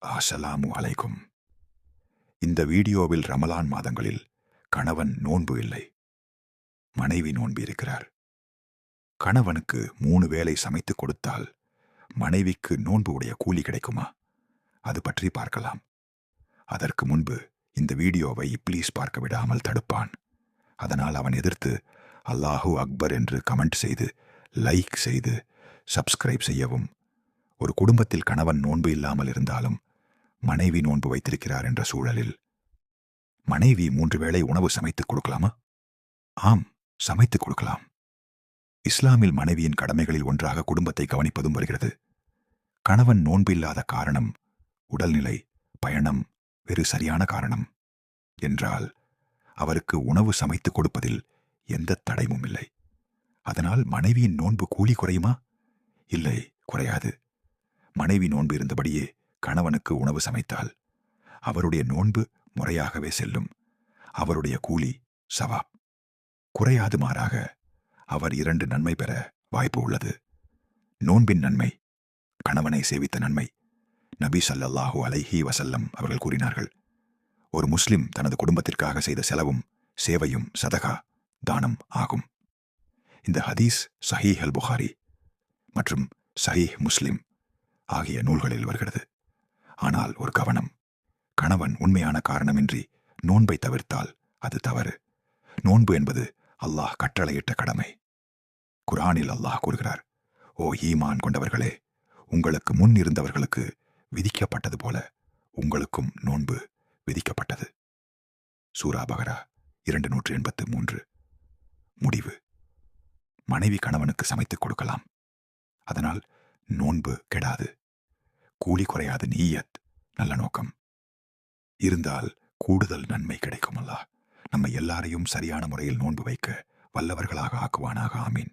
அஸ்ஸலாமு அலைக்கும். இந்த வீடியோவில் ரமலான் மாதங்களில் கணவன் நோன்பு இல்லை, மனைவி நோன்பு இருக்கிறார். கணவனுக்கு 3 வேளை சமைத்துக் கொடுத்தால் மனைவிக்கு நோன்பு உடைய கூலி கிடைக்குமா? அது பற்றி பார்க்கலாம். அதற்கு முன்பு இந்த வீடியோவை இப்ளீஸ் பார்க்க விடாமல் தடுப்பான். அதனால் அவன் எதிர்த்து அல்லாஹு அக்பர் என்று கமெண்ட் செய்து, லைக் செய்து, சப்ஸ்கிரைப் செய்யவும். ஒரு குடும்பத்தில் கணவன் நோன்பு இல்லாமல் இருந்தாலும் மனைவி நோன்பு வைத்திருக்கிறார் என்ற சூழலில் மனைவி 3 வேளை உணவு சமைத்துக் கொடுக்கலாமா? ஆம், சமைத்துக் கொடுக்கலாம். இஸ்லாமில் மனைவியின் கடமைகளில் ஒன்றாக குடும்பத்தை கவனிப்பதும் வருகிறது. கணவன் நோன்பு இல்லாத காரணம் உடல்நிலை, பயணம், வேறு சரியான காரணம் என்றால் அவருக்கு உணவு சமைத்துக் கொடுப்பதில் எந்த தடையும் இல்லை. அதனால் மனைவியின் நோன்பு கூலி குறையுமா? இல்லை, குறையாது. மனைவி நோன்பு இருந்தபடியே கணவனுக்கு உணவு சமைத்தால் அவருடைய நோன்பு முறையாகவே செல்லும். அவருடைய கூலி சவாப் குறையாது. மாறாக அவர் 2 நன்மை பெற வாய்ப்பு உள்ளது. நோன்பின் நன்மை, கணவனை சேவித்த நன்மை. நபி ஸல்லல்லாஹு அலைஹி வஸல்லம் அவர்கள் கூறினார்கள், ஒரு முஸ்லிம் தனது குடும்பத்திற்காக செய்த செலவும் சேவையும் சதகா, தானம் ஆகும். இந்த ஹதீஸ் சஹீஹ் அல் புகாரி மற்றும் சஹீஹ் முஸ்லிம் ஆகிய நூல்களில் வருகிறது. ஆனால் ஒரு கவனம், கணவன் உண்மையான காரணமின்றி நோன்பை தவிர்த்தால் அது தவறு. நோன்பு என்பது அல்லாஹ் கட்டளையிட்ட கடமை. குர்ஆனில் அல்லாஹ் கூறுகிறார், ஓ ஈமான் கொண்டவர்களே, உங்களுக்கு முன் இருந்தவர்களுக்கு விதிக்கப்பட்டது போல உங்களுக்கும் நோன்பு விதிக்கப்பட்டது. சூரா பகரா 283. முடிவு, மனைவி கணவனுக்கு சமைத்துக் கொடுக்கலாம். அதனால் நோன்பு கெடாது, கூலி குறையாது. நீயத், நல்ல நோக்கம் இருந்தால் கூடுதல் நன்மை கிடைக்கும். அல்லாஹ் நம்ம எல்லாரையும் சரியான முறையில் நோன்பு வைக்க வல்லவர்களாக ஆக்குவானாக. ஆமீன்.